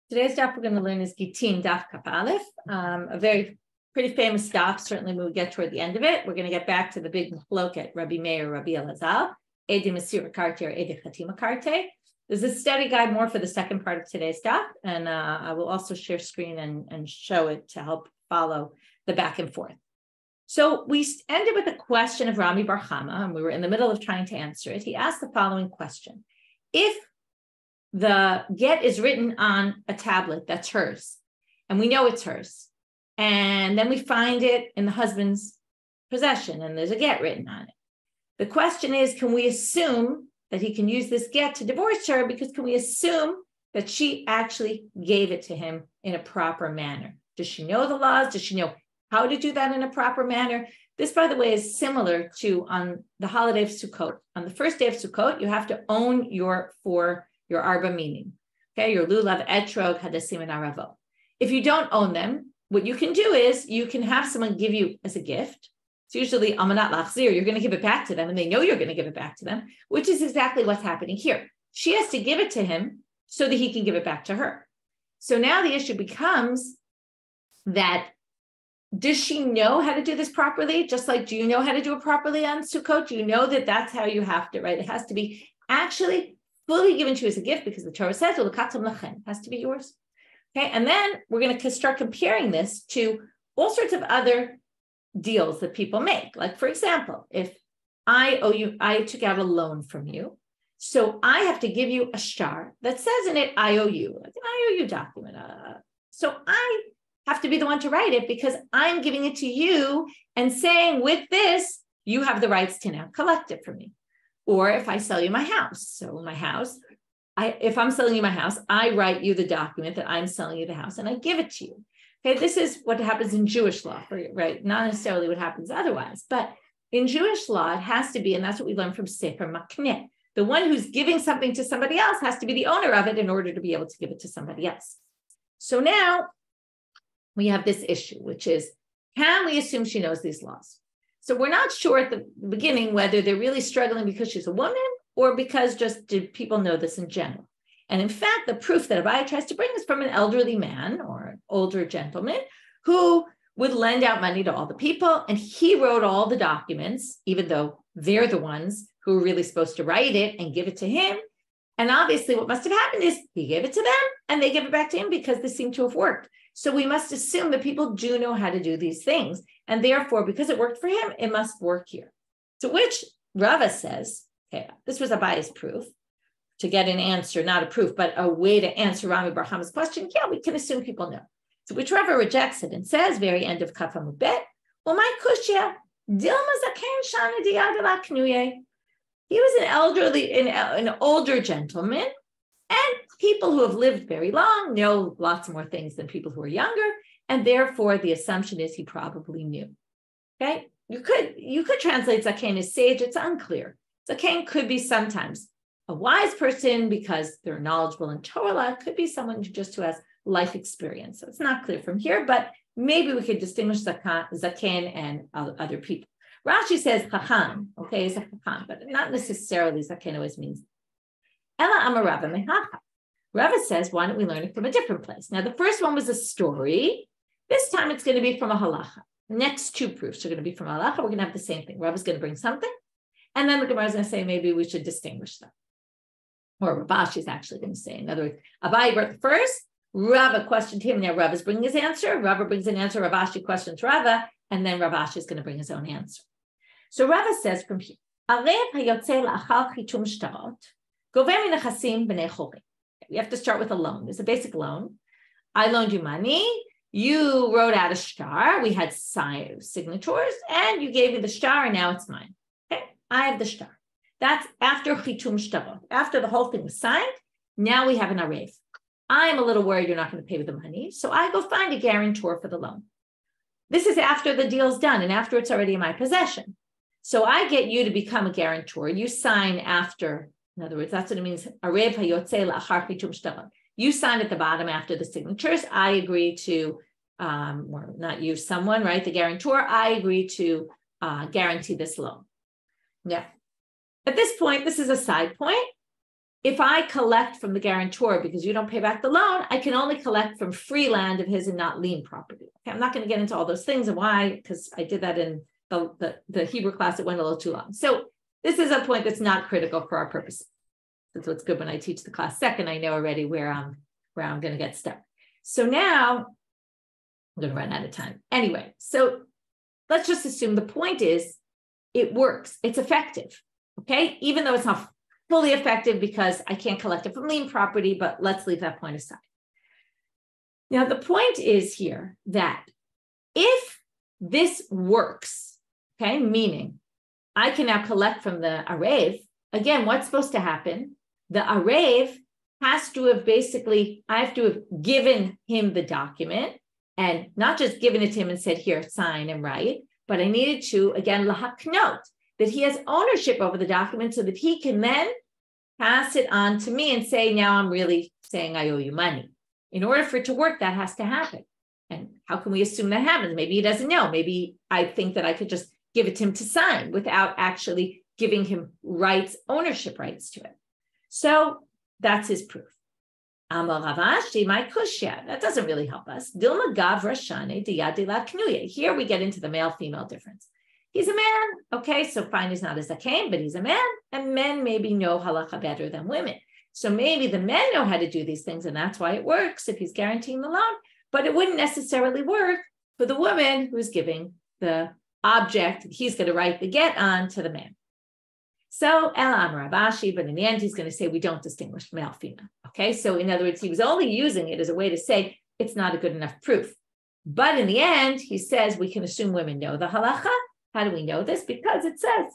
Today's daf we're going to learn is Gittin daf Kaf Aleph, a very pretty famous daf. Certainly, when we get toward the end of it, we're going to get back to the big machloket, Rabbi Meir, Rabbi Elazar, Edi Masir Karte or Edi Chatima Karte. There's a study guide more for the second part of today's daf, and I will also share screen and show it to help follow the back and forth. So we ended with a question of Rami Bar Chama, and we were in the middle of trying to answer it. He asked the following question: if the get is written on a tablet that's hers, and we know it's hers, and then we find it in the husband's possession, and there's a get written on it. The question is, can we assume that he can use this get to divorce her? Because can we assume that she actually gave it to him in a proper manner? Does she know the laws? Does she know how to do that in a proper manner? This, by the way, is similar to on the holiday of Sukkot. On the first day of Sukkot, you have to own your arba meaning, okay, your lulav, etrog, hadasim, and aravo. If you don't own them, what you can do is you can have someone give you as a gift. It's usually amanat lachzir, you're going to give it back to them, and they know you're going to give it back to them, which is exactly what's happening here. She has to give it to him so that he can give it back to her. So now the issue becomes that, does she know how to do this properly? Just like, do you know how to do it properly on Sukkot? Do you know that that's how you have to, right? It has to be actually fully given to you as a gift, because the Torah says it has to be yours. Okay, and then we're going to start comparing this to all sorts of other deals that people make. Like, for example, if I owe you, I took out a loan from you, so I have to give you a shtar that says in it, I owe you, like an I owe you document. So I have to be the one to write it, because I'm giving it to you and saying, with this, you have the rights to now collect it from me. Or if I sell you my house, so my house, if I'm selling you my house, I write you the document that I'm selling you the house and I give it to you. Okay, this is what happens in Jewish law, right? Not necessarily what happens otherwise, but in Jewish law, it has to be, and that's what we learn from Sefer Makneh. The one who's giving something to somebody else has to be the owner of it in order to be able to give it to somebody else. So now we have this issue, which is, can we assume she knows these laws? So we're not sure at the beginning whether they're really struggling because she's a woman or because just did people know this in general. And in fact, the proof that Abaye tries to bring is from an elderly man or an older gentleman who would lend out money to all the people. And he wrote all the documents, even though they're the ones who are really supposed to write it and give it to him. And obviously what must have happened is he gave it to them and they give it back to him because this seemed to have worked. So we must assume that people do know how to do these things. And therefore, because it worked for him, it must work here. To which Rava says, okay, this was Abaye's proof to get an answer, not a proof, but a way to answer Rami Bar Chama's question. Yeah, we can assume people know. To which Rava rejects it and says, very end of Kaf Amud Bet, well, my kushya, Dilma Zaken Shana Diadala Knuye. He was an older gentleman, and people who have lived very long know lots more things than people who are younger, and therefore the assumption is he probably knew. Okay, you could translate Zaken as sage. It's unclear. Zaken could be sometimes a wise person because they're knowledgeable in Torah. Could be someone who has life experience. So it's not clear from here, but maybe we could distinguish Zaken and other people. Rashi says Chacham, okay, is a Chacham, but not necessarily Zaken always means. Ela Amar Rava Mehacha. Rava says, why don't we learn it from a different place? Now, the first one was a story. This time it's going to be from a halacha. The next two proofs are going to be from a halacha. We're going to have the same thing. Rava's going to bring something, and then the Gemara is going to say maybe we should distinguish them. Or Rabashi is actually going to say, in other words, Abaye brought the first, Rava questioned him, now Rava's bringing his answer. Rava brings an answer, Ravashi questions Rava, and then Ravashi is going to bring his own answer. So Rava says from here, we have to start with a loan. There's a basic loan. I loaned you money. You wrote out a shtar. We had signatures, and you gave me the shtar, and now it's mine. Okay, I have the shtar. That's after chitum shtarot. After the whole thing was signed, now we have an arev. I'm a little worried you're not going to pay with the money, so I go find a guarantor for the loan. This is after the deal's done and after it's already in my possession. So I get you to become a guarantor. You sign after. In other words, that's what it means. Arev hayotze la'achar chitum shtarot. You sign at the bottom after the signatures. I agree to, or not you, someone, right? The guarantor. I agree to guarantee this loan. Now, at this point, this is a side point. if I collect from the guarantor because you don't pay back the loan, I can only collect from free land of his and not lien property. Okay, I'm not going to get into all those things and why, because I did that in the Hebrew class. It went a little too long. So this is a point that's not critical for our purpose. That's what's good when I teach the class second. I know already where I'm going to get stuck. So now I'm going to run out of time. Anyway, so let's just assume the point is it works. It's effective. Okay, even though it's not fully effective because I can't collect it from lien property, but let's leave that point aside. Now, the point is here that if this works, okay, meaning I can now collect from the Arev, again, what's supposed to happen? The Arev has to have basically, I have to have given him the document and not just given it to him and said, here, sign and write, but I needed to, again, lahaknot, that he has ownership over the document so that he can then pass it on to me and say, now I'm really saying I owe you money. In order for it to work, that has to happen. And how can we assume that happens? Maybe he doesn't know. Maybe I think that I could just give it to him to sign without actually giving him rights, ownership rights to it. So that's his proof. That doesn't really help us. Here we get into the male-female difference. He's a man, okay, so fine, he's not a zaken, but he's a man, and men maybe know halacha better than women. So maybe the men know how to do these things, and that's why it works if he's guaranteeing the loan, but it wouldn't necessarily work for the woman who's giving the object he's going to write the get on to the man. So Ela Amar Abashi, but in the end, he's going to say we don't distinguish male, female, okay? So in other words, he was only using it as a way to say it's not a good enough proof. But in the end, he says we can assume women know the halacha. How do we know this? Because it says,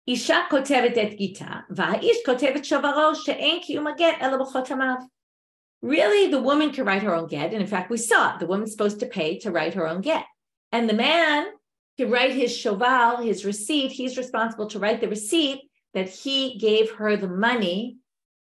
Isha kotevet et gita, v'ha'ish kotevet shovaro she'en kiyum get ela b'chotamav. Really, the woman can write her own get. And in fact, we saw it. The woman's supposed to pay to write her own get. And the man can write his shoval, his receipt. He's responsible to write the receipt that he gave her the money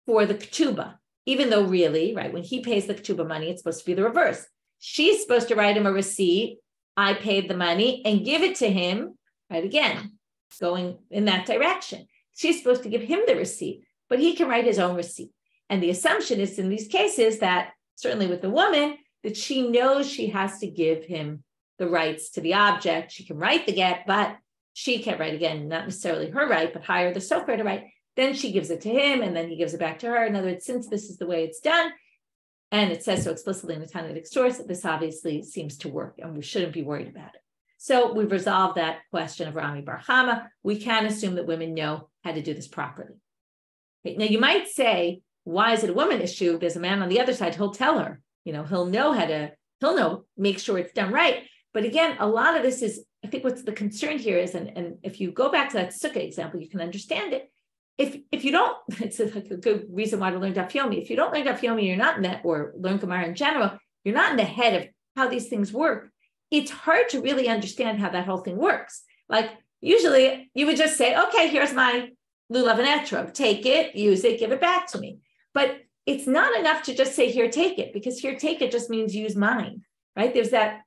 for the ketubah. Even though really, right, when he pays the ketubah money, it's supposed to be the reverse. She's supposed to write him a receipt. I paid the money and give it to him, right? Again, going in that direction. She's supposed to give him the receipt, but he can write his own receipt. And the assumption is in these cases that, certainly with the woman, that she knows she has to give him the rights to the object. She can write the get, but she can't write, again, not necessarily her right, but hire the sofer to write. Then she gives it to him, and then he gives it back to her. In other words, since this is the way it's done, and it says so explicitly in the Talmudic source, this obviously seems to work, and we shouldn't be worried about it. So we've resolved that question of Rami Bar Chama. We can assume that women know how to do this properly. Okay. Now, you might say, why is it a woman issue? There's a man on the other side. He'll tell her, he'll know, make sure it's done right. But again, a lot of this is, I think what's the concern here is, and if you go back to that sukkah example, you can understand it. If you don't, it's like a good reason why to learn Daf Yomi. If you don't learn Daf Yomi, you're not in that, or learn Gemara in general, you're not in the head of how these things work. It's hard to really understand how that whole thing works. Like usually you would just say, okay, here's my lulav and etrog, take it, use it, give it back to me. But it's not enough to just say, here, take it, because here, take it just means use mine, right? There's that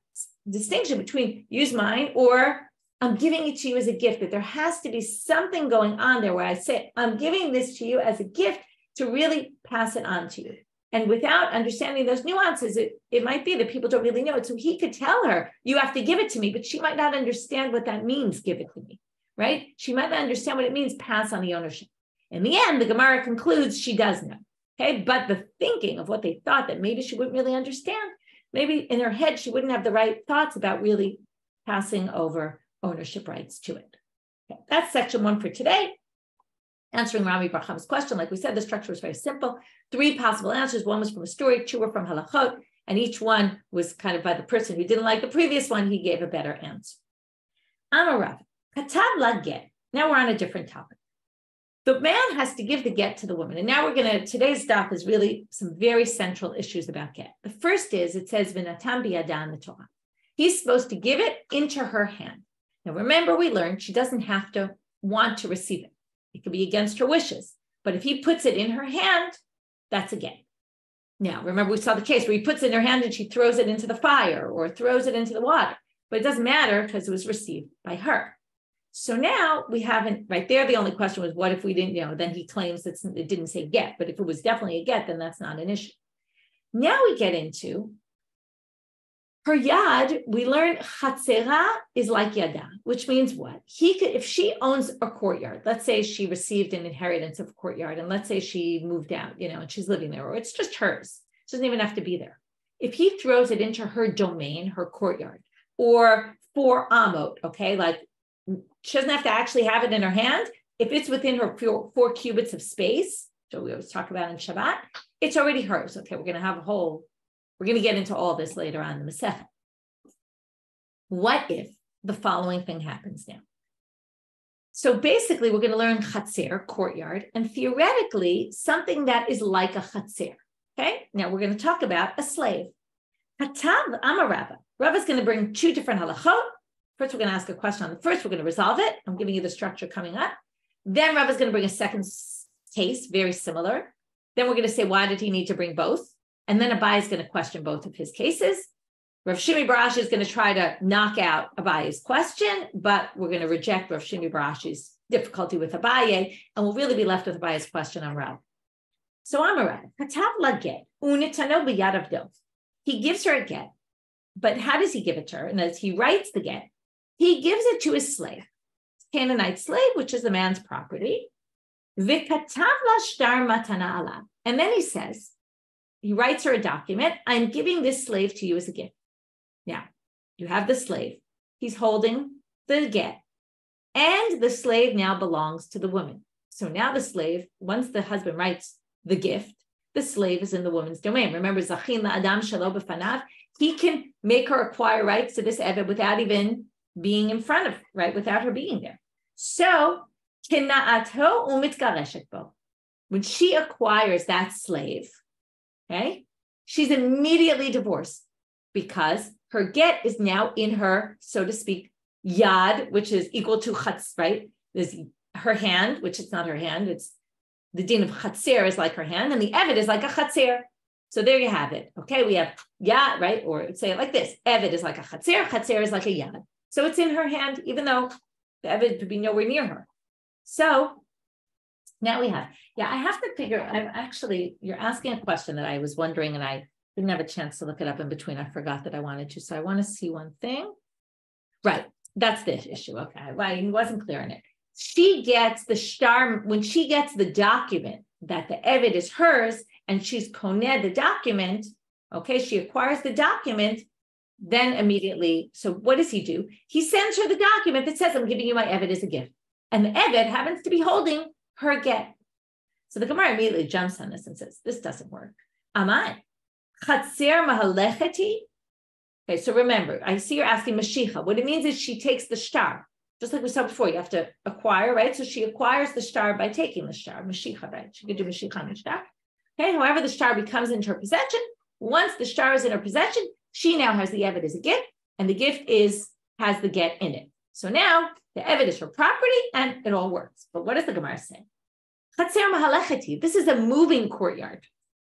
distinction between use mine or I'm giving it to you as a gift, that there has to be something going on there where I say, I'm giving this to you as a gift to really pass it on to you. And without understanding those nuances, it might be that people don't really know it. So he could tell her, you have to give it to me, but she might not understand what that means, give it to me, right? She might not understand what it means, pass on the ownership. In the end, the Gemara concludes she does know, okay? But the thinking of what they thought that maybe she wouldn't really understand, maybe in her head, she wouldn't have the right thoughts about really passing over ownership rights to it. Okay, that's section 1 for today. Answering Rami Bar Chama's question, like we said, the structure was very simple. 3 possible answers. 1 was from a story, 2 were from halachot, and each one was kind of by the person who didn't like the previous one. He gave a better answer. Amar Rav, katav la get. Now we're on a different topic. The man has to give the get to the woman. And now today's daf is really some very central issues about get. The first is, it says, v'natam biyada in the Torah. He's supposed to give it into her hand. Now, remember, we learned she doesn't have to want to receive it. It could be against her wishes. But if he puts it in her hand, that's a get. Now, remember, we saw the case where he puts it in her hand and she throws it into the fire or throws it into the water. But it doesn't matter because it was received by her. So now we haven't, right there, the only question was, what if we didn't, then he claims it didn't say get, but if it was definitely a get, then that's not an issue. Now we get into her yad. We learn chatzera is like yada, which means what? If she owns a courtyard, let's say she received an inheritance of a courtyard, and let's say she moved out, and she's living there, or it's just hers. She doesn't even have to be there. If he throws it into her domain, her courtyard, or 4 amot, okay, like she doesn't have to actually have it in her hand. If it's within her 4 cubits of space, so we always talk about in Shabbat, it's already hers. Okay, we're going to get into all this later on in the Masechet. What if the following thing happens now? So basically, we're going to learn chatzer, courtyard, and theoretically, something that is like a chatzer. Okay, now we're going to talk about a slave. Hatav Amarava. Rava is going to bring 2 different halachot. First, we're going to ask a question on the first. We're going to resolve it. I'm giving you the structure coming up. Then Rava is going to bring a second case, very similar. Then we're going to say, why did he need to bring both? And then Abaye is going to question both of his cases. Rav Shimi bar Ashi is going to try to knock out Abaye's question, but we're going to reject Rav Shimi bar Ashi's difficulty with Abaye, and we'll really be left with Abaye's question on Rav. So Amarav, Katav la get, unitano b'yad avdo. He gives her a get, but how does he give it to her? And as he writes the get, he gives it to his slave, Canaanite slave, which is the man's property. V'katav la shtar matana alav. And then he says, he writes her a document, I'm giving this slave to you as a gift. Now, you have the slave. He's holding the get. And the slave now belongs to the woman. So now the slave, once the husband writes the gift, the slave is in the woman's domain. Remember, Zachin la'adam shelo b'fanav, he can make her acquire rights to this eved without even being in front of, right, without her being there. So, kena'ato u'mitgareshet bo. When she acquires that slave, okay, she's immediately divorced because her get is now in her, so to speak, yad, which is equal to chatz, right? There's her hand, which is not her hand. It's the din of chatzer is like her hand, and the eved is like a chatzer. So there you have it. Okay, we have yad, right? Or say it like this: eved is like a chatzer is like a yad. So it's in her hand, even though the eved could be nowhere near her. So now we have, I have to figure. You're asking a question that I was wondering, and I didn't have a chance to look it up in between. I forgot that I wanted to. So I want to see one thing. Right. That's the issue. Okay. Well, he wasn't clear on it. She gets the shtar, when she gets the document that the eved is hers and she's koneh the document, okay, she acquires the document, then immediately, so what does he do? He sends her the document that says, I'm giving you my eved as a gift. And the eved happens to be holding her get. So the Gemara immediately jumps on this and says, this doesn't work. Amai. Chatzer mahalecheti. Okay, so remember, I see you're asking Mashicha. What it means is she takes the shtar. Just like we saw before, you have to acquire, right? So she acquires the shtar by taking the shtar, Mashicha, right? She could do Mashicha on the shtar. Okay, however, the shtar becomes into her possession. Once the shtar is in her possession, she now has the eved as a gift, and the gift has the get in it. So now the eved is her property, and it all works. But what does the Gemara say? Chatzer mahalecheti. This is a moving courtyard,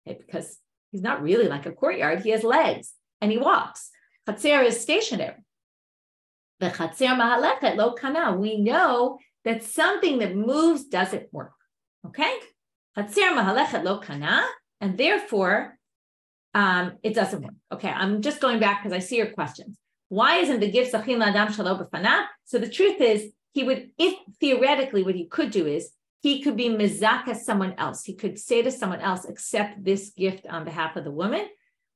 okay, because he's not really like a courtyard. He has legs, and he walks. Chatzer is stationary. The chatzer mahalechet lo kana. We know that something that moves doesn't work. Okay? Chatzer mahalechet lo kana, and therefore it doesn't work. Okay, I'm just going back because I see your questions. Why isn't the gift zachin la'adam shelo b'fanav? So the truth is, he would, if theoretically what he could do is, he could be mezaka someone else. He could say to someone else, accept this gift on behalf of the woman.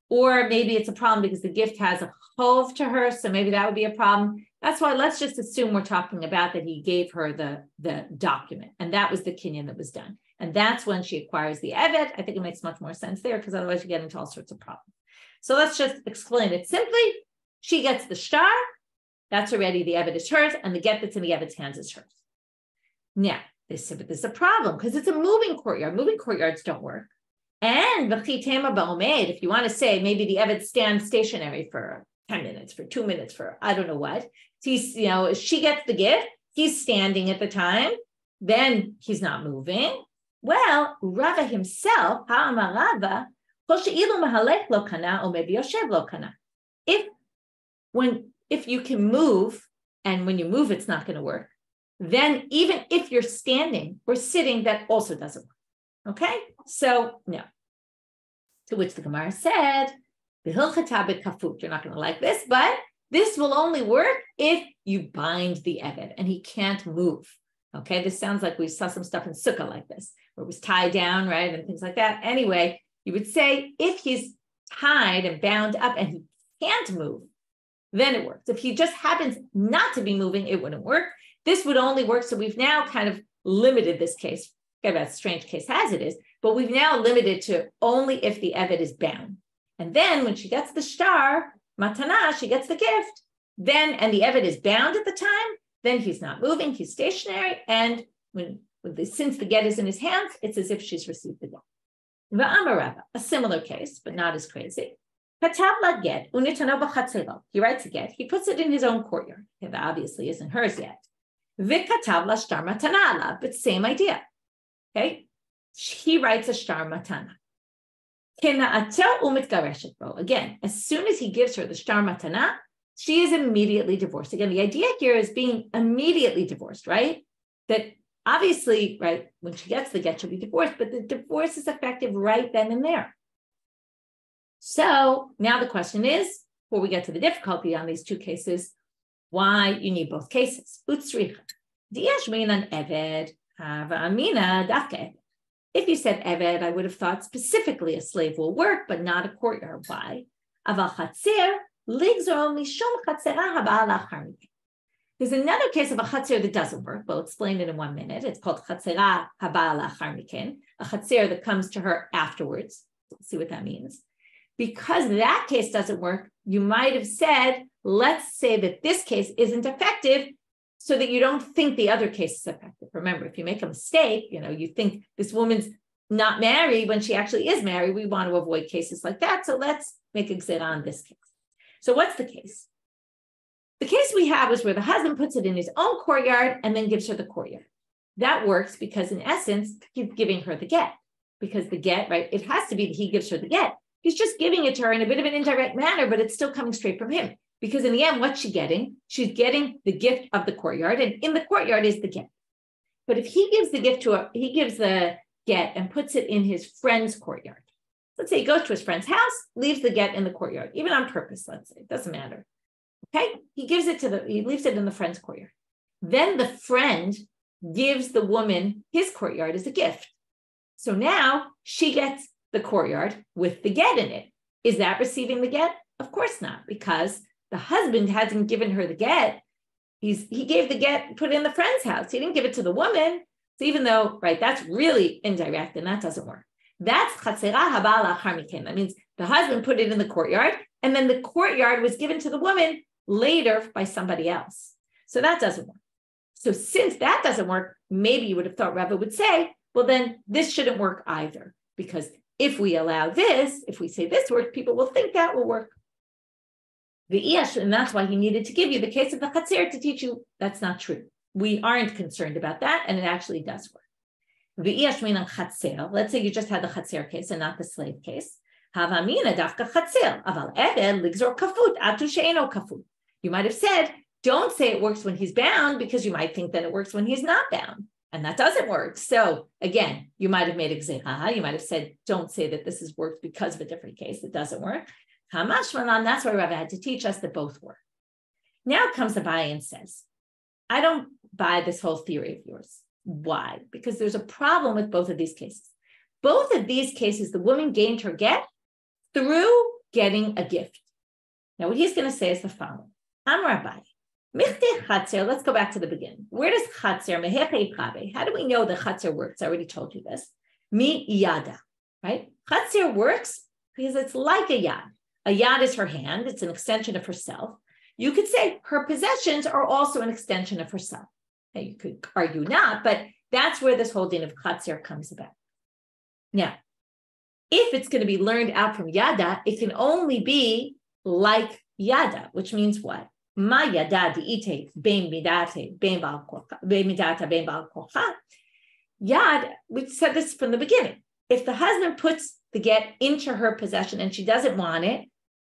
Or maybe it's a problem because the gift has a chov to her, so maybe that would be a problem. That's why let's just assume we're talking about that he gave her the document, and that was the kinyan that was done. And that's when she acquires the eved. I think it makes much more sense there because otherwise you get into all sorts of problems. So let's just explain it simply. She gets the shtar, that's already the eved is hers, and the get that's in the eved's hands is hers. Now, they said, but there's a problem because it's a moving courtyard. Moving courtyards don't work. And if you want to say maybe the eved stands stationary for 10 minutes, for 2 minutes, for I don't know what. He's, she gets the gift, he's standing at the time, then he's not moving. Well, Rava himself, if you can move, and when you move, it's not going to work. then even if you're standing or sitting, that also doesn't work. Okay? So, no. To which the Gemara said, you're not going to like this, but this will only work if you bind the Eved and he can't move. Okay, this sounds like we saw some stuff in Sukkah like this, where it was tied down, right, and things like that. Anyway, you would say if he's tied and bound up and he can't move, then it works. If he just happens not to be moving, it wouldn't work. This would only work. So we've now kind of limited this case. Okay, that's a strange case as it is, but we've now limited to only if the Eved is bound. And then when she gets the shtar, matana, she gets the gift, then, and the Eved is bound at the time, then he's not moving, he's stationary. And since the get is in his hands, it's as if she's received the get. Va'amar, a similar case, but not as crazy. He writes a get, he puts it in his own courtyard. It obviously isn't hers yet. But same idea. Okay, he writes a shtar matana. Again, as soon as he gives her the shtar matana, she is immediately divorced. Again, the idea here is being immediately divorced, right? That obviously, right, when she gets the get, she'll be divorced, but the divorce is effective right then and there. So now the question is, before we get to the difficulty on these two cases, why you need both cases. If you said Eved, I would have thought specifically a slave will work, but not a courtyard. Why? There's another case of a chatzir that doesn't work. We'll explain it in 1 minute. It's called chatzera haba lachar miken, a chatzir that comes to her afterwards. Let's see what that means. Because that case doesn't work, you might have said, let's say that this case isn't effective so that you don't think the other case is effective. Remember, if you make a mistake, you think this woman's not married when she actually is married, we want to avoid cases like that. So let's make a gzera on this case. So what's the case? The case we have is where the husband puts it in his own courtyard and then gives her the courtyard. That works because in essence, he's giving her the get. Because the get, right, it has to be that he gives her the get. He's just giving it to her in a bit of an indirect manner, but it's still coming straight from him. Because in the end, what's she getting? She's getting the gift of the courtyard, and in the courtyard is the get. But if he gives the gift to her, he gives the get and puts it in his friend's courtyard. Let's say he goes to his friend's house, leaves the get in the courtyard, even on purpose, let's say, it doesn't matter. Okay, he leaves it in the friend's courtyard. Then the friend gives the woman his courtyard as a gift. So now she gets the courtyard with the get in it. Is that receiving the get? Of course not, because the husband hasn't given her the get. He gave the get, put it in the friend's house. He didn't give it to the woman. So even though, right, that's really indirect and that doesn't work. That's chatzera haba lachar miken. That means the husband put it in the courtyard and then the courtyard was given to the woman later by somebody else. So that doesn't work. So since that doesn't work, maybe you would have thought Rava would say, well, then this shouldn't work either. Because if we allow this, if we say this works, people will think that will work. And that's why he needed to give you the case of the chatzir to teach you that's not true. We aren't concerned about that, and it actually does work. Let's say you just had the chatzir case and not the slave case. You might have said, don't say it works when he's bound, because you might think that it works when he's not bound. And that doesn't work. So again, you might have made a gzera. You might have said, don't say that this has worked because of a different case. It doesn't work. That's why Rava had to teach us that both work. Now comes Abaye and says, I don't buy this whole theory of yours. Why? Because there's a problem with both of these cases. Both of these cases, the woman gained her get through getting a gift. Now, what he's going to say is the following. Abaye. Let's go back to the beginning. Where does chatzir, how do we know that chatzir works? I already told you this. Mi yada, right? Chatzir works because it's like a yad. A yad is her hand. It's an extension of herself. You could say her possessions are also an extension of herself. Now, you could argue not, but that's where this whole din of chatzir comes about. Now, if it's going to be learned out from yada, it can only be like yada, which means what? Ma yada di'ite bein midate bein ba'al kocha. Yad, we said this from the beginning. If the husband puts the get into her possession and she doesn't want it,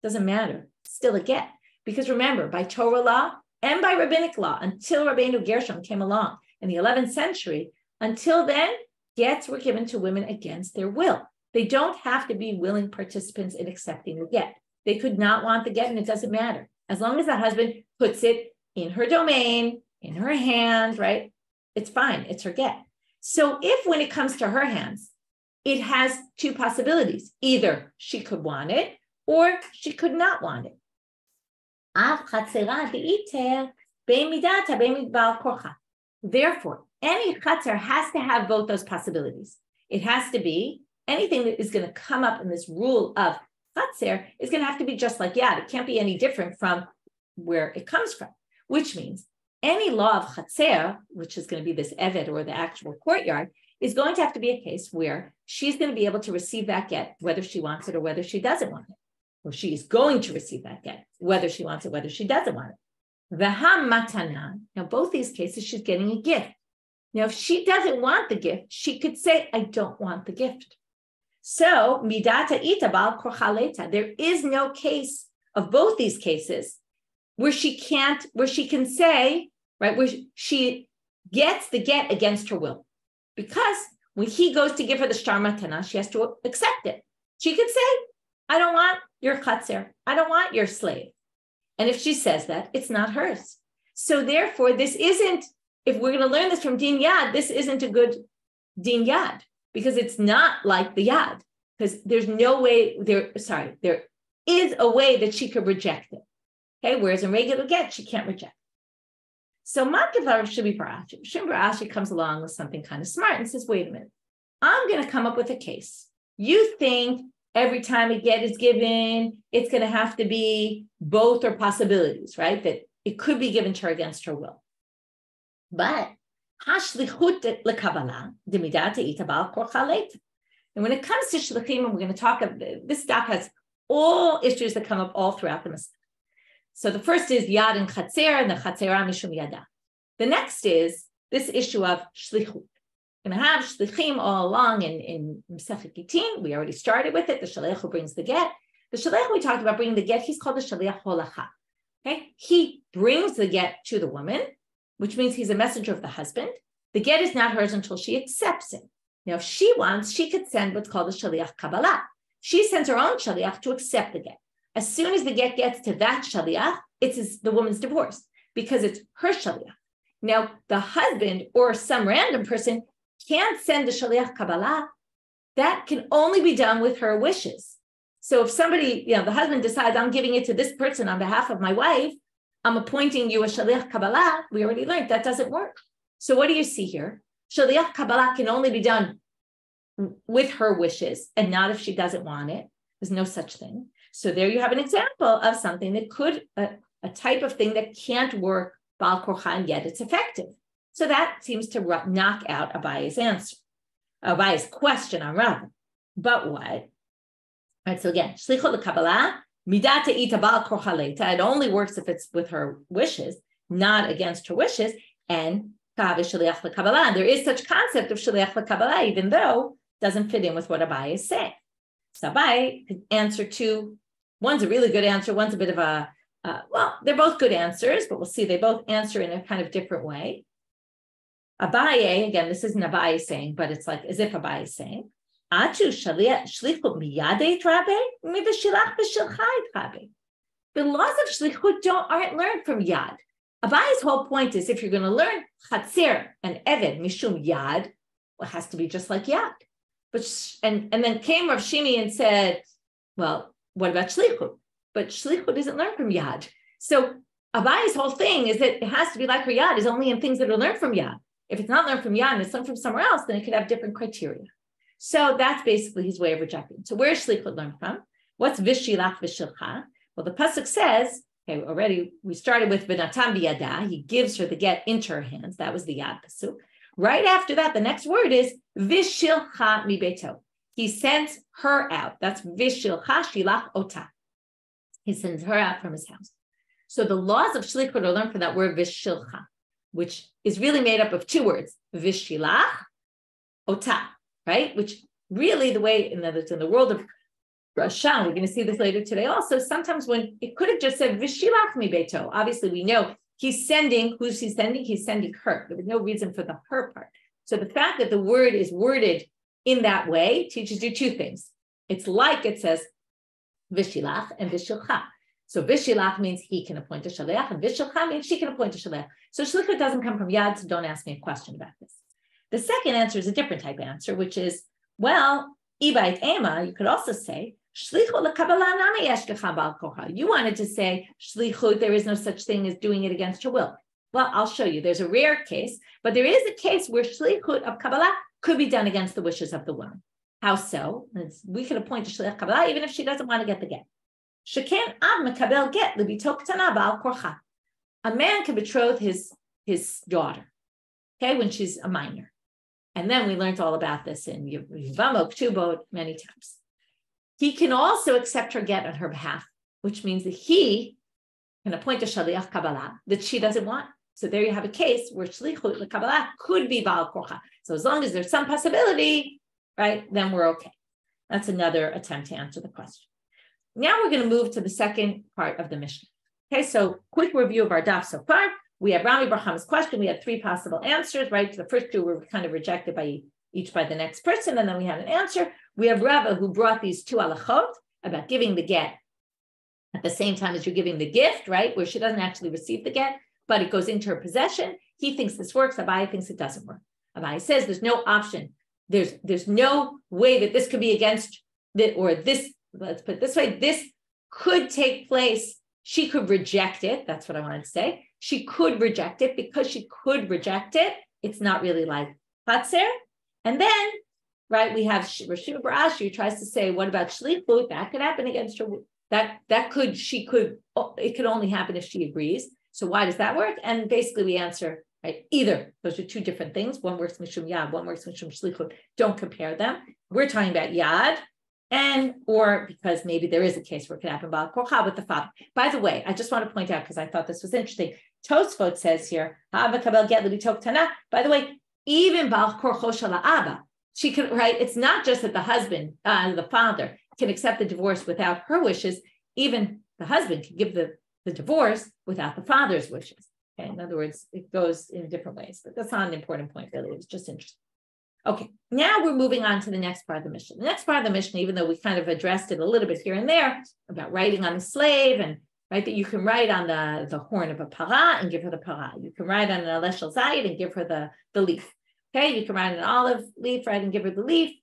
doesn't matter. It's still a get. Because remember, by Torah law, and by rabbinic law until Rabbeinu Gershom came along in the 11th century. Until then, gets were given to women against their will. They don't have to be willing participants in accepting the get. They could not want the get, and it doesn't matter. As long as the husband puts it in her domain, in her hand, right? It's fine. It's her get. So if when it comes to her hands, it has two possibilities. Either she could want it or she could not want it. Therefore, any chatzer has to have both those possibilities. It has to be anything that is going to come up in this rule of chatzer is going to have to be just like yad. It can't be any different from where it comes from, which means any law of chatzer, which is going to be this eved or the actual courtyard, is going to have to be a case where she's going to be able to receive that get, whether she wants it or whether she doesn't want it. Or she is going to receive that get, whether she wants it, whether she doesn't want it. V'ham matana. Now, both these cases, she's getting a gift. Now, if she doesn't want the gift, she could say, I don't want the gift. So, midata ita bal korchaleta. There is no case of both these cases where she can say, right, where she gets the get against her will. Because when he goes to give her the shtar matana, she has to accept it. She could say, I don't want your chatzer. I don't want your slave. And if she says that, it's not hers. So therefore, this isn't, if we're going to learn this from din yad, this isn't a good din yad, because it's not like the yad, because there's no way, there is a way that she could reject it. Okay, whereas in regular get, she can't reject it. So Matkivar Shibi Barashi. Shimon Barashi comes along with something kind of smart and says, wait a minute, I'm going to come up with a case. You think every time a get is given, it's going to have to be both or possibilities, right? That it could be given to her against her will. But hashlichut lekabbalah demidata itabal korchalet. And when it comes to shlichim, and we're going to talk about this stuff has all issues that come up all throughout the Mishna. So the first is yad and chatzer, and the chatzera mishum yada. The next is this issue of shlichut. We're going to have shlichim all along in Masechet Gittin. We already started with it. The shaliach who brings the get. The shaliach we talked about bringing the get, he's called the shaliach holacha. Okay, he brings the get to the woman, which means he's a messenger of the husband. The get is not hers until she accepts it. Now, if she wants, she could send what's called a shaliach kabbalah. She sends her own shaliach to accept the get. As soon as the get gets to that shaliach, it's the woman's divorce because it's her shaliach. Now, the husband or some random person can't send the shaliach kabbalah. That can only be done with her wishes. So if somebody, the husband decides, I'm giving it to this person on behalf of my wife, I'm appointing you a shaliach kabbalah, we already learned that doesn't work. So what do you see here? Shaliach kabbalah can only be done with her wishes and not if she doesn't want it. There's no such thing. So there you have an example of something that could, a type of thing that can't work bal korcha, and yet it's effective. So that seems to knock out Abaye's answer, Abaye's question on Rava. But what? All right, so again, shlichut lekabbalah, midata ita bal korcha leita. It only works if it's with her wishes, not against her wishes. And kav is shaliach lekabbalah. There is such concept of shaliach lekabbalah, even though it doesn't fit in with what Abaye is saying. So Abaye could answer two. One's a really good answer. One's a bit of a, they're both good answers, but we'll see they both answer in a kind of different way. Abaye, again, this isn't Abaye saying, but it's like as if Abaye is saying, the laws of shlichut aren't learned from yad. Abaye's whole point is if you're going to learn chatzer and eved mishum yad, well, it has to be just like yad. But and then came Rav Shimi and said, well, what about shlichut? But shlichut isn't learned from yad. So Abaye's whole thing is that it has to be like her yad is only in things that are learned from yad. If it's not learned from yad and it's learned from somewhere else, then it could have different criteria. So that's basically his way of rejecting. So where's shlichut learned from? What's vishilach v'shilcha? Well, the pasuk says, okay, already we started with v'natam biyada. He gives her the get into her hands. That was the yad pasuk. Right after that, the next word is vishilcha mi beito. He sends her out. That's vishilcha shilach ota. He sends her out from his house. So the laws of shlichut are learned from that word vishilcha, which is really made up of two words, vishilach, ota, right? Which really the way in the world of Rashan, we're going to see this later today also, sometimes when it could have just said vishilach mi beito. Obviously we know He's sending, who's he sending? He's sending her. There was no reason for the her part. So the fact that the word is worded in that way teaches you two things. It's like it says, Vishilach and Vishilcha. So Vishilach means he can appoint a shaliach, and Vishilcha means she can appoint a shaliach. So shlichut doesn't come from yad, so don't ask me a question about this. The second answer is a different type of answer, which is, well, Ibayit Ema, you could also say, Shlichut lekabbalah nami yeshkecha ba'al kocha. You wanted to say, Shlichut, there is no such thing as doing it against your will. Well, I'll show you. There's a rare case, but there is a case where Shlichut of Kabbalah could be done against the wishes of the woman. How so? We could appoint a Shliach Kabbalah even if she doesn't want to get the get. Sheken av mekabel get libito tana ba'al korcha. A man can betroth his daughter, okay, when she's a minor. And then we learned all about this in Yivamo, Ktubot many times. He can also accept her get on her behalf, which means that he can appoint a Shaliach Kabbalah that she doesn't want. So there you have a case where Shlichut LeKabbalah could be Baal Korcha. So as long as there's some possibility, right, then we're okay. That's another attempt to answer the question. Now we're going to move to the second part of the Mishna. Okay, so quick review of our daf so far. We have Rami Barham's question. We had three possible answers, right? The first two were kind of rejected by the next person, and then we had an answer. We have Rava who brought these two halachot about giving the get at the same time as you're giving the gift, right? Where she doesn't actually receive the get, but it goes into her possession. He thinks this works. Abaye thinks it doesn't work. Abaye says there's no option. There's no way that this could be against that, or this, let's put it this way, this could take place. She could reject it. That's what I wanted to say. She could reject it. Because she could reject it, it's not really like Hatzer. And then, right, we have Rashim Barashi who tries to say, what about Shlichut? That could happen against her. It could only happen if she agrees. So why does that work? And basically we answer, right, either. Those are two different things. One works Mishum Yad, one works Mishum Shlichut. Don't compare them. We're talking about Yad, or because maybe there is a case where it could happen Baal Korcha with the father. By the way, I just want to point out, because I thought this was interesting, Tosfot says here, Abba Kabel Get Libitok Tana. By the way, even Baal Korcho Shala Abba, she could, right? It's not just that the husband, the father, can accept the divorce without her wishes. Even the husband can give the divorce without the father's wishes. Okay, in other words, it goes in different ways, but that's not an important point, really. It was just interesting. Okay, now we're moving on to the next part of the Mishna. The next part of the Mishna, even though we kind of addressed it a little bit here and there about writing on a slave, and right, that you can write on the horn of a para and give her the para. You can write on an aleshel zayit and give her the leaf. Okay, you can write on an olive leaf, right, and give her the leaf.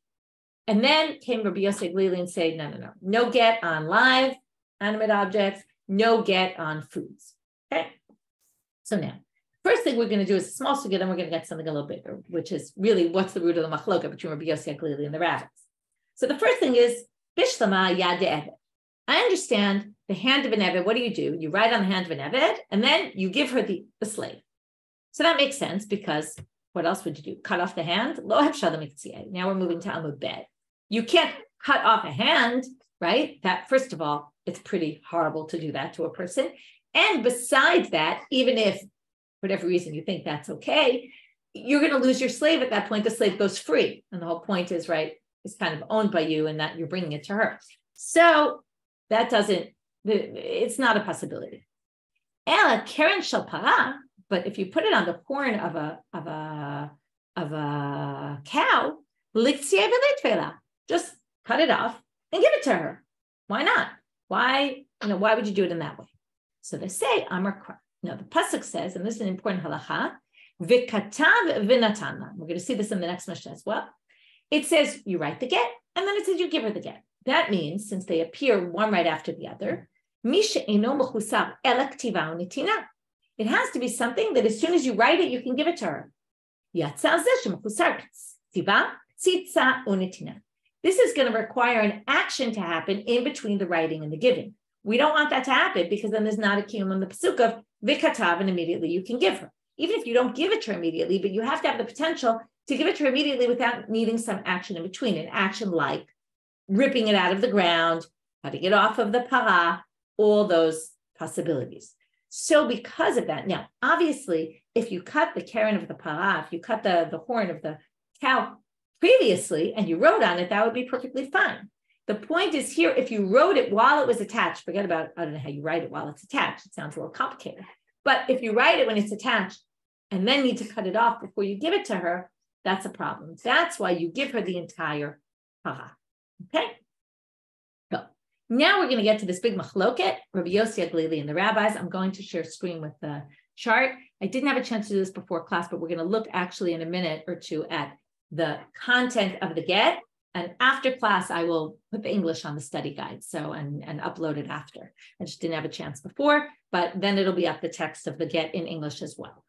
And then came Rabbi Yossi HaGelili and said, no get on live animate objects, no get on foods. Okay, so now, first thing we're going to do is a small sugya, then we're going to get something a little bigger, which is really what's the root of the machloka between Rabbi Yossi HaGelili and the rabbis. So the first thing is bishlama yad eved. I understand the hand of an eved. What do? You write on the hand of an eved, and then you give her the slave. So that makes sense, because what else would you do? Cut off the hand? Lo hafshadah miktzieh. Now we're moving to Amud Bet. You can't cut off a hand, right? That, first of all, it's pretty horrible to do that to a person. And besides that, even if for whatever reason you think that's okay, you're going to lose your slave at that point. The slave goes free. And the whole point is, right, it's kind of owned by you and that you're bringing it to her. So that it's not a possibility. Ela keren shel para, but if you put it on the horn of a cow, liktzieh v'leitvela, just cut it off and give it to her. Why not? Why would you do it in that way? So they say, Amar Kra. Now the pasuk says, and this is an important halacha, v'katav v'natana. We're going to see this in the next Mishna as well. It says you write the get, and then it says you give her the get. That means, since they appear one right after the other, misha eno mechusar elektiva unitina. It has to be something that as soon as you write it, you can give it to her. Yatzal zeh shemechusar tiva tzitza unitina. This is going to require an action to happen in between the writing and the giving. We don't want that to happen, because then there's not a kiyum on the pasuk of vikatav, and immediately you can give her. Even if you don't give it to her immediately, but you have to have the potential to give it to her immediately without needing some action in between. An action like ripping it out of the ground, cutting it off of the para, all those possibilities. So because of that, now, obviously, if you cut the keren of the para, if you cut the horn of the cow previously and you wrote on it, that would be perfectly fine. The point is here, if you wrote it while it was attached, forget about, I don't know how you write it while it's attached. It sounds a little complicated. But if you write it when it's attached and then need to cut it off before you give it to her, that's a problem. That's why you give her the entire para. Okay? So now we're going to get to this big machloket, Rabbi Yossi HaGelili and the rabbis. I'm going to share screen with the chart. I didn't have a chance to do this before class, but we're going to look actually in a minute or two at the content of the get. And after class, I will put the English on the study guide, and upload it after. I just didn't have a chance before, but then it'll be up the text of the get in English as well.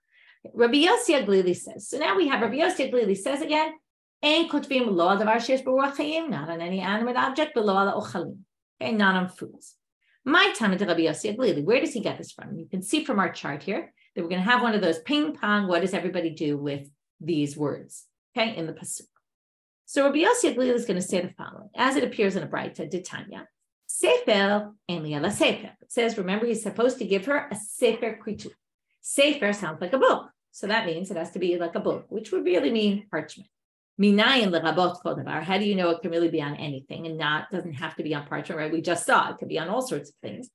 Rabbi Yossi HaGelili says, so now we have Rabbi Yossi HaGelili says again, Ein kotvim lo al davar sheyesh b'ruach hayim, not on any animate object, but lo al ochalim, okay, not on foods. My tana to Rabbi Yossi HaGelili, where does he get this from? You can see from our chart here that we're going to have one of those ping pong, what does everybody do with these words, okay, in the pasuk. So Rabbi Yossi HaGelili is going to say the following, as it appears in a Braita, Tanya, Sefer en li ala sefer. It says, remember, he's supposed to give her a sefer kritu. Sefer sounds like a book. So that means it has to be like a book, which would really mean parchment. Minayin lerabot kol davar. How do you know it can really be on anything and doesn't have to be on parchment, right? We just saw it could be on all sorts of things.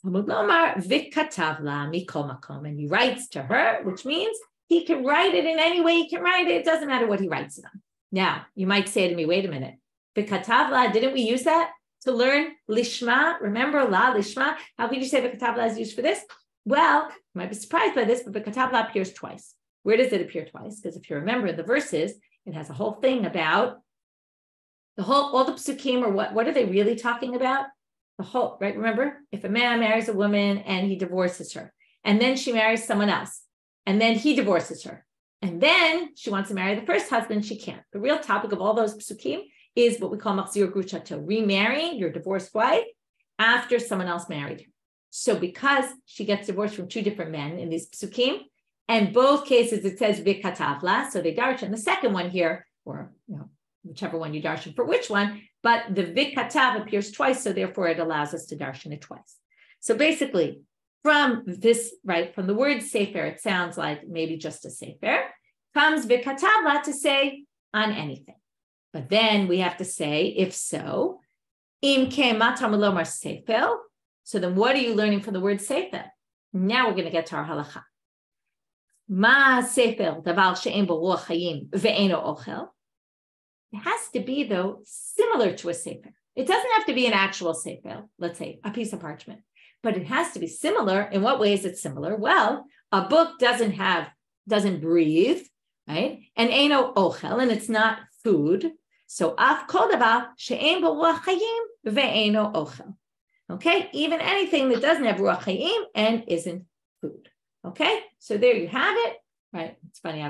Talmud lomar vikatav la mikol makom. And he writes to her, which means he can write it in any way he can write it. It doesn't matter what he writes it on. Now, you might say to me, wait a minute. Vikatav la, didn't we use that to learn lishma? Remember la, lishma? How could you say vikatav la is used for this? Well, you might be surprised by this, but vikatav la appears twice. Where does it appear twice? Because if you remember in the verses, it has a whole thing about all the psukim, or what are they really talking about? The whole, right? Remember, if a man marries a woman and he divorces her, and then she marries someone else, and then he divorces her, and then she wants to marry the first husband, she can't. The real topic of all those psukim is what we call machzir gruchato, remarrying your divorced wife after someone else married her. So because she gets divorced from two different men in these psukim, and both cases it says vikatavla, so they darshan the second one here, or whichever one you darshan for which one, but the vikatav appears twice, so therefore it allows us to darshan it twice. So basically, from this, right, from the word sefer, it sounds like maybe just a sefer, comes vikatavla to say on anything. But then we have to say, if so, im ke matar melomar sefer. So then what are you learning from the word sefer? Now we're going to get to our halacha. Ma sefer davar she'en bo ruach hayim ve'eno ochel. It has to be, though, similar to a sefer. It doesn't have to be an actual sefer, let's say a piece of parchment, but it has to be similar. In what way is it similar? Well, a book doesn't breathe, right? And eno ochel, and it's not food. So af kol davar she'en bo ruach hayim ve'eno ochel. Okay, even anything that doesn't have ruach hayim and isn't food. Okay, so there you have it. Right, it's funny.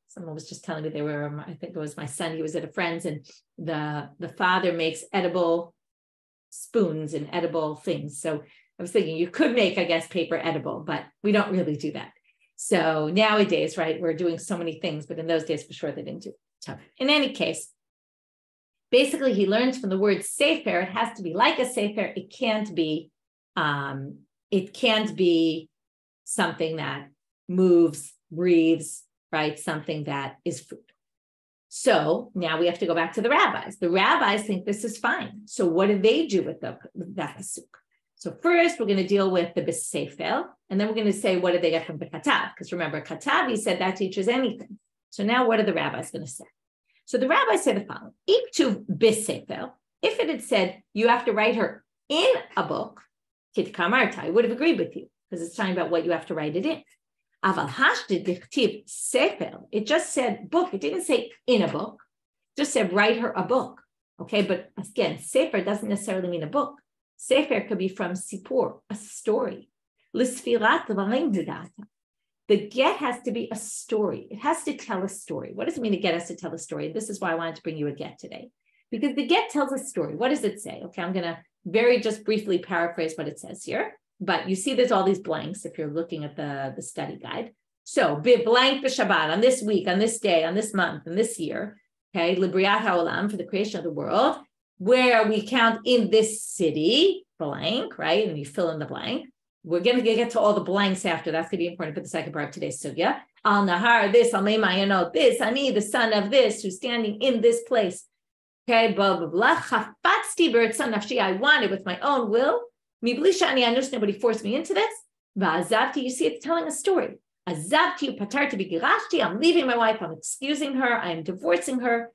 Someone was just telling me they were. I think it was my son. He was at a friend's, and the father makes edible spoons and edible things. So I was thinking you could make, I guess, paper edible, but we don't really do that. So nowadays, right, we're doing so many things, but in those days, for sure, they didn't do it. So in any case, basically, he learns from the word sefer. It has to be like a sefer. It can't be something that moves, breathes, right? Something that is food. So now we have to go back to the rabbis. The rabbis think this is fine. So what do they do with that pasuk? So first, we're going to deal with the b'sefer, and then we're going to say, what did they get from the katav? Because remember, katav, he said that teaches anything. So now what are the rabbis going to say? So the rabbis say the following: Iktu b'sefer. If it had said you have to write her in a book, kid kamarta, I would have agreed with you because it's talking about what you have to write it in. Aval hashdid dichtiv sefer. It just said book. It didn't say in a book. It just said write her a book. Okay, but again, sefer doesn't necessarily mean a book. Sefer could be from sipur, a story. L'sfirat dvarim b'data. The get has to be a story. It has to tell a story. What does it mean to get us to tell a story? This is why I wanted to bring you a get today, because the get tells a story. What does it say? Okay, I'm going to very just briefly paraphrase what it says here. But you see there's all these blanks if you're looking at the study guide. So, blank b'Shabbat, on this week, on this day, on this month, on this year, okay, Libriat HaOlam, for the creation of the world, where we count in this city, blank, right? And you fill in the blank. We're going to get to all the blanks after. That's going to be important for the second part of today's sugya. Al Nahar, this, Al Meimayano, this, Ani, the son of this, who's standing in this place. Okay, blah, blah, blah. Chafatzti b'ratzon nafshi, I want it with my own will. Nobody forced me into this. Va'azavti, you see, it's telling a story. Azavti patarti b'girashti, I'm leaving my wife, I'm excusing her, I'm divorcing her.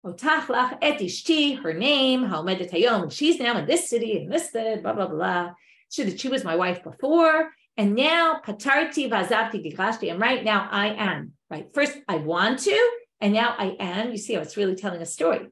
Otachlach et ishti, her name, ha'omedet hayom, she's now in this city, in this blah, blah, blah. She was my wife before, and now patarti va'azavti b'girashti, and right now I am, right? First, I want to, and now I am. You see how it's really telling a story.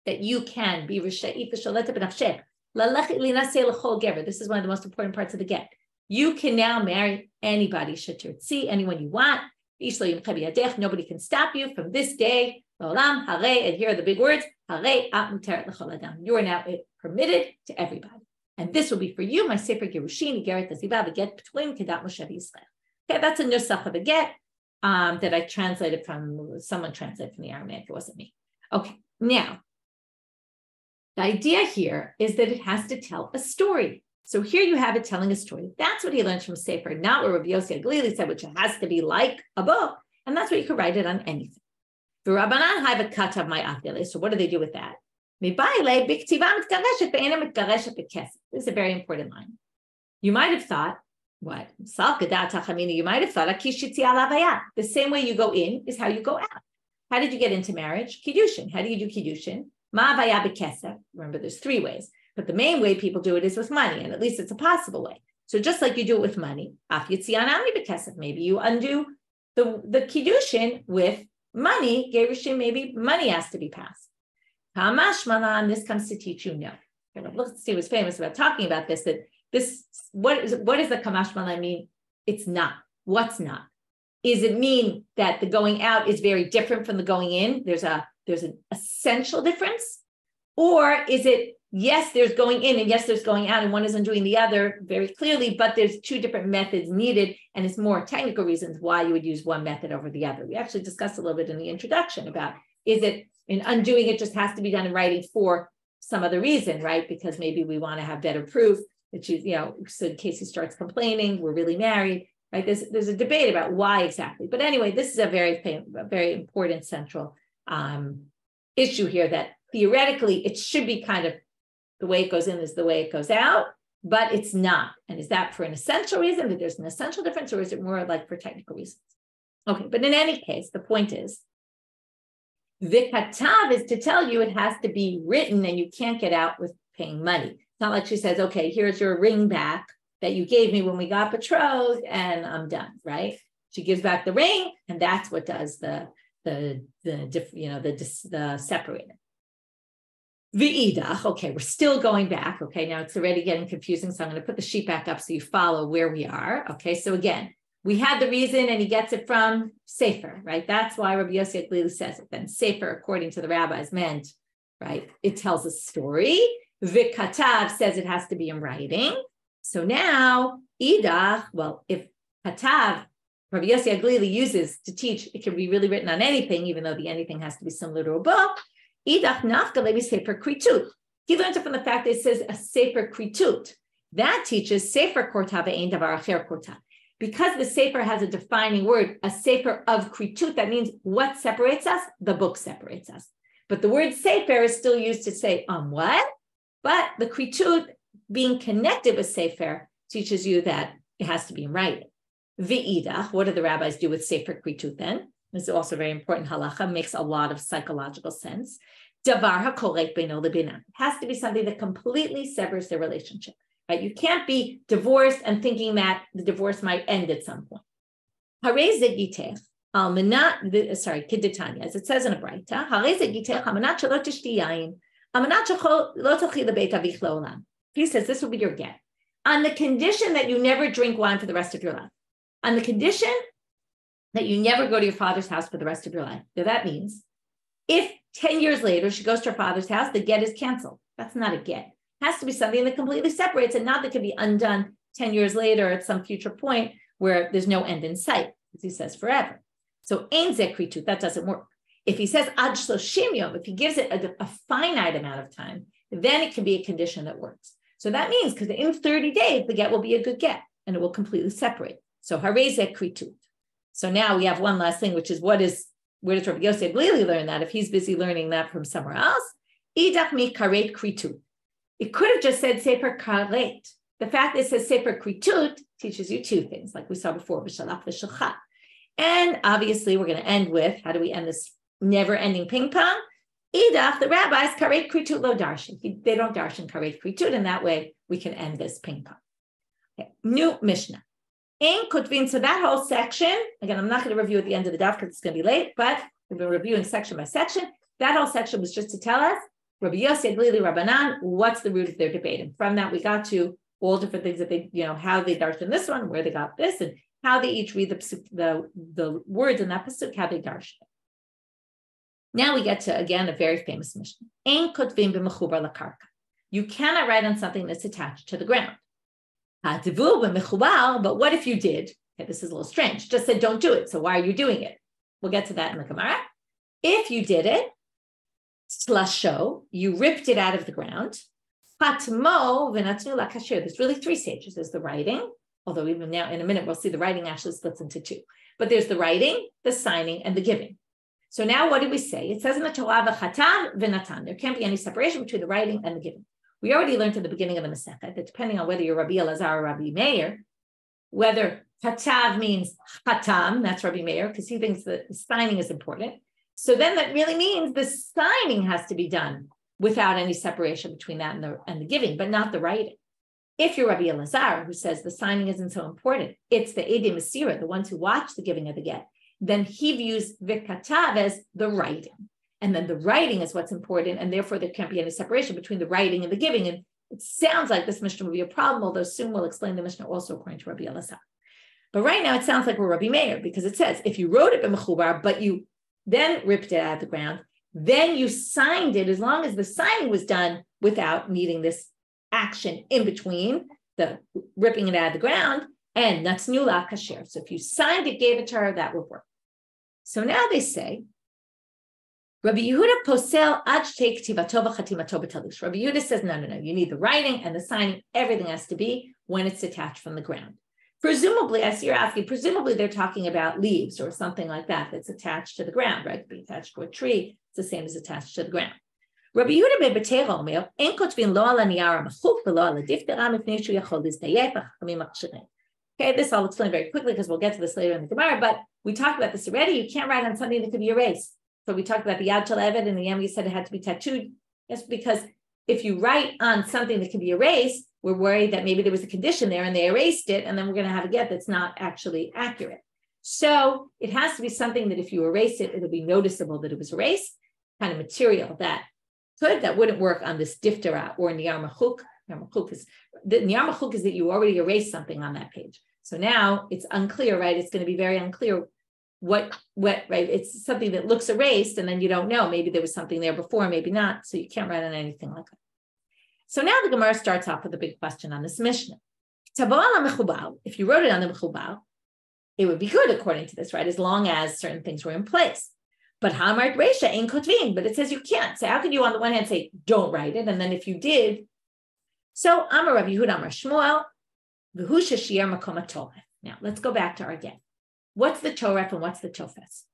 That you can be risha'it v'sholeta b'nafshech, lalech linaseh l'chol gever. This is one of the most important parts of the get. You can now marry anybody, see anyone you want. Nobody can stop you from this day. And here are the big words. You are now permitted to everybody. And this will be for you, my Sefer Gerushin, Igeret Aziva, the get between Kedat Moshe Yisrael. Okay, that's a nusach of the get that I translated from, someone translated from the Aramaic. It wasn't me. Okay, now, the idea here is that it has to tell a story. So here you have it telling a story. That's what he learns from Sefer, not what Rabbi Yossi HaGelili said, which has to be like a book. And that's what you could write it on anything. The Rabbanan have a cut of my afdele. So what do they do with that? This is a very important line. You might have thought, what? You might have thought, the same way you go in is how you go out. How did you get into marriage? Kiddushin. How do you do Kiddushin? Remember, there's three ways. But the main way people do it is with money, and at least it's a possible way. So just like you do it with money, maybe you undo the kiddushin with money, gerushin, maybe money has to be passed. This comes to teach you no. Let's see what's famous about talking about this, that this, what does the kamash malan mean? It's not. What's not? Is it mean that the going out is very different from the going in? There's an essential difference? Or is it, yes, there's going in and yes, there's going out, and one isn't doing the other very clearly, but there's two different methods needed, and it's more technical reasons why you would use one method over the other. We actually discussed a little bit in the introduction about, is it in undoing it just has to be done in writing for some other reason, right? Because maybe we want to have better proof that she's, so in case he starts complaining, we're really married, right? There's a debate about why exactly. But anyway, this is a very important central issue here, that theoretically it should be kind of the way it goes in is the way it goes out, but it's not. And is that for an essential reason, that there's an essential difference, or is it more like for technical reasons? Okay, but in any case, the point is, the katav is to tell you it has to be written and you can't get out with paying money. It's not like she says, okay, here's your ring back that you gave me when we got betrothed and I'm done, right? She gives back the ring, and that's what does the separating. V'idach, okay, we're still going back. Okay, now it's already getting confusing, so I'm going to put the sheet back up so you follow where we are. Okay, so again, we had the reason, and he gets it from Sefer, right? That's why Rabbi Yossi HaGelili says it. Then Sefer, according to the rabbis, meant, right, it tells a story. V'katav says it has to be in writing. So now, idach, well, if katav, Rabbi Yossi HaGelili uses to teach, it can be really written on anything, even though the anything has to be similar to a book. Idach nafka levi sefer kritut. He learns it from the fact that it says a sefer kritut. That teaches sefer korta ve'ein davar acher korta. Because the sefer has a defining word, a sefer of kritut, that means what separates us? The book separates us. But the word sefer is still used to say what? But the kritut, being connected with sefer, teaches you that it has to be in writing. V'idach, what do the rabbis do with sefer kritut then? This is also very important halacha, makes a lot of psychological sense. Davar hakorek beino lebina. It has to be something that completely severs their relationship, right? You can't be divorced and thinking that the divorce might end at some point. Harei zegitech kidditanya, as it says in a Braita, harei zegitech almanat shelo tishti yain, almanat shelo tochi lebeit avich leolam. He says this will be your get, on the condition that you never drink wine for the rest of your life, on the condition that you never go to your father's house for the rest of your life. Now that means if 10 years later she goes to her father's house, the get is canceled. That's not a get. It has to be something that completely separates and not that can be undone 10 years later at some future point where there's no end in sight, as he says forever. So ein zekritut, that doesn't work. If he says ad shloshim yom, if he gives it a finite amount of time, then it can be a condition that works. So that means because in 30 days, the get will be a good get and it will completely separate. So harei zekritut. So now we have one last thing, which is where does Rabbi Yossi HaGelili learn that if he's busy learning that from somewhere else? Idach mi karet kritu. It could have just said sefer karet, the fact that it says Sefer Kritut teaches you two things, like we saw before, B'shalach v'shalcha. And obviously, we're going to end with, how do we end this never-ending ping pong? Idach, the rabbis, karet kritut lo darshan. They don't darshan karet kritut, and that way we can end this ping pong. Okay. New Mishna. In Kotvin, so that whole section, again, I'm not going to review at the end of the daf because it's going to be late, but we've been reviewing section by section. That whole section was just to tell us, Rabbi Yossi HaGelili, Rabbanan, what's the root of their debate. And from that, we got to all different things that they, how they darshan this one, where they got this, and how they each read the words in that pasuk, how they darshan. Now we get to, again, a very famous Mishna. Ein kotvim b'mechubar lakarka. You cannot write on something that's attached to the ground. But what if you did? Okay, this is a little strange. It just said don't do it. So why are you doing it? We'll get to that in the Gemara. If you did it, slasho, you ripped it out of the ground. Patmo v'natnu lakasher. There's really three stages. There's the writing, although even now in a minute we'll see the writing actually splits into two. But there's the writing, the signing, and the giving. So now what did we say? It says in the Torah, v'chatav v'natan. There can't be any separation between the writing and the giving. We already learned at the beginning of the Masechet that depending on whether you're Rabbi Elazar or Rabbi Meir, whether chatav means chatam, that's Rabbi Meir, because he thinks that the signing is important. So then that really means the signing has to be done without any separation between that and the giving, but not the writing. If you're Rabbi Elazar, who says the signing isn't so important, it's the Edei Masira, the ones who watch the giving of the get, then he views vikatav as the writing. And then the writing is what's important, and therefore there can't be any separation between the writing and the giving. And it sounds like this Mishnah will be a problem, although soon we'll explain the Mishnah also according to Rabbi Elazar. But right now it sounds like we're Rabbi Meir, because it says, if you wrote it b'mechubar, but you then ripped it out of the ground, then you signed it, as long as the signing was done without needing this action in between, the ripping it out of the ground, and natsnu la kasher. So if you signed it, gave it to her, that would work. So now they say, Rabbi Yehuda posel ad shtei ktivato v'chatimato b'talish. Rabbi Yehuda says, no, you need the writing and the signing. Everything has to be when it's detached from the ground. Presumably, I see you're asking, presumably they're talking about leaves or something like that that's attached to the ground, right? To be attached to a tree, it's the same as attached to the ground. Rabbi Yehuda be'betera omer, en kotvin lo ala niyar ha'machuk v'lo ala diftera mipnei shu yachol lizdayef ha'chachamim ha'ksherim. Okay, this I'll explain very quickly because we'll get to this later in the Gemara, but we talked about this already. You can't write on something that could be erased. So we talked about the Yad Shel Eved and the Yomi said it had to be tattooed. Yes, because if you write on something that can be erased, we're worried that maybe there was a condition there and they erased it, and then we're going to have a get that's not actually accurate. So it has to be something that if you erase it, it'll be noticeable that it was erased, kind of material that wouldn't work on this diftera or niyar machuk. Niyar machuk is that you already erased something on that page. So now it's unclear, right? It's going to be very unclear what, right? It's something that looks erased and then you don't know. Maybe there was something there before, maybe not. So you can't write on anything like that. So now the Gemara starts off with a big question on this Mishnah. If you wrote it on the mechubal, it would be good according to this, right? As long as certain things were in place. But Hamart Reisha ain't kotvin, but it says you can't. So how can you on the one hand say, don't write it? And then if you did, so Amar Rabbi Yehuda Amar Shmuel, V'hu sheshiyar makom hatoref. Now let's go back to our get. What's the toref and what's the tofes?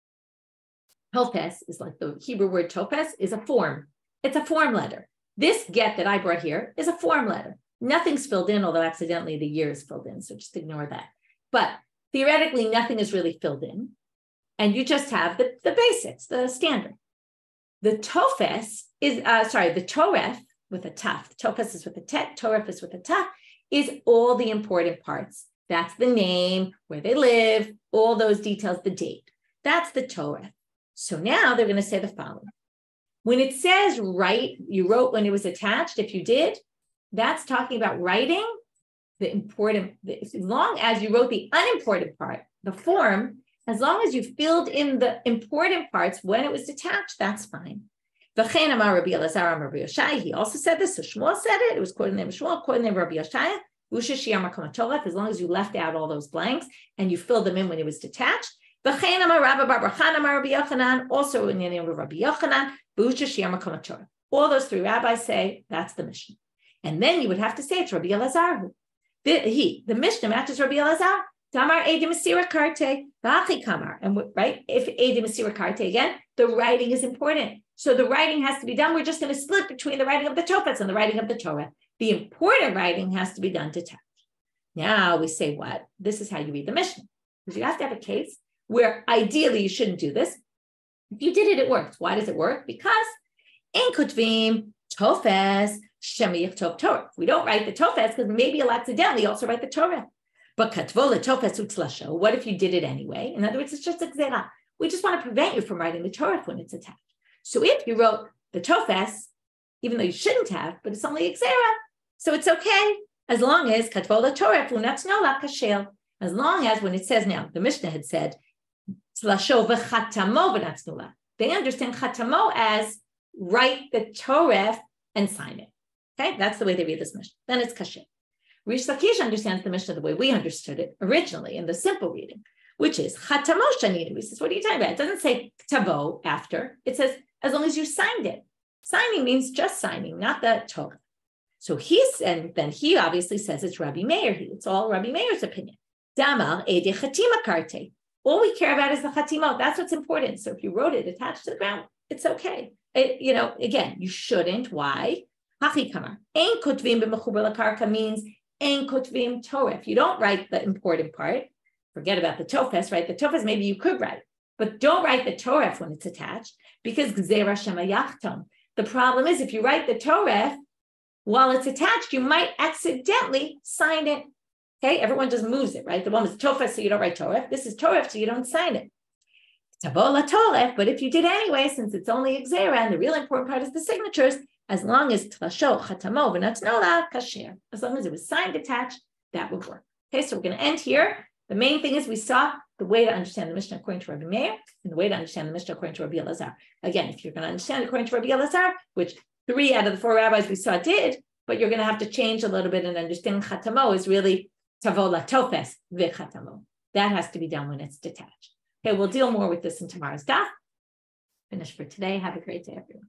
Tofes is like the Hebrew word tofes is a form. It's a form letter. This get that I brought here is a form letter. Nothing's filled in, although accidentally the year is filled in. So just ignore that. But theoretically, nothing is really filled in. And you just have the basics, the standard. The tofes is, the toref with a taf. The tofes is with a tet, toref is with a taf, is all the important parts. That's the name, where they live, all those details, the date. That's the toref. So now they're going to say the following. When it says write, you wrote when it was attached, if you did, that's talking about writing the important, as long as you wrote the unimportant part, the form, as long as you filled in the important parts when it was detached, that's fine. V'chein amar Rabbi Elazar amar Rabbi Oshaya, he also said this, so Shmuel said it was quoted in Shmuel, quoted in Rabbi Oshaya, as long as you left out all those blanks and you filled them in when it was detached. V'chein amar Rabbi Barbarchan amar Rabbi Yochanan, also in the name of Rabbi Yochanan, all those three rabbis say that's the Mishna. And then you would have to say it's Rabbi Elazar. The Mishna matches Rabbi Elazar. Tamar Edi Masira Karte, Vachi Kamar. And right, if Edi Masira Karte again, the writing is important. So the writing has to be done. We're just going to split between the writing of the Tofetz and the writing of the Torah. The important writing has to be done detached. Now we say what? This is how you read the Mishnah. Because you have to have a case where ideally you shouldn't do this. If you did it, it worked. Why does it work? Because in Kutvim, Tofes, Shemiyach Tov Torah. We don't write the Tofes because maybe you'll accidentally also write the Torah. But Katvola Tofes Utzlasho. What if you did it anyway? In other words, it's just a Gzera. We just want to prevent you from writing the Torah when it's attached. So if you wrote the Tofes, even though you shouldn't have, but it's only a Gzera, so it's okay as long as Katvola Torah Funatnola Kashel. As long as when it says now, the Mishnah had said, Tzlasho v'chatamo v'natznola. They understand chatamo as write the Torah and sign it. Okay, that's the way they read this Mishnah. Then it's kasher. Reish Lakish understands the Mishnah the way we understood it originally in the simple reading, which is chatamo shaninu. He says, what are you talking about? It doesn't say tavo after. It says as long as you signed it. Signing means just signing, not the Torah. So then he obviously says it's Rabbi Meir. It's all Rabbi Meir's opinion. Damar ede chatima karte. All we care about is the chatimot. That's what's important. So if you wrote it attached to the ground, it's okay. Again, you shouldn't. Why? Hachi kamar. Ein kotvim b'mechuber lakarka means ein kotvim Torah. If you don't write the important part, forget about the tofes, right? The tofes maybe you could write, but don't write the Torah when it's attached because gzera shema yachton. The problem is if you write the Torah while it's attached, you might accidentally sign it. Okay, everyone just moves it, right? The one was Tofes, so you don't write Torah. This is Torah, so you don't sign it. Tabola Torah, but if you did anyway, since it's only a Gzera, and the real important part is the signatures, as long as Tlasho, Chatamo, V'natnola, Kasher, as long as it was signed attached, that would work. Okay, so we're going to end here. The main thing is we saw the way to understand the Mishnah according to Rabbi Meir, and the way to understand the Mishnah according to Rabbi Elazar. Again, if you're going to understand it according to Rabbi Elazar, which 3 out of the 4 rabbis we saw did, but you're going to have to change a little bit and understand Chatamo is really Tavola Tofes v'chatamo. That has to be done when it's detached. Okay, we'll deal more with this in tomorrow's daf. Finish for today. Have a great day, everyone.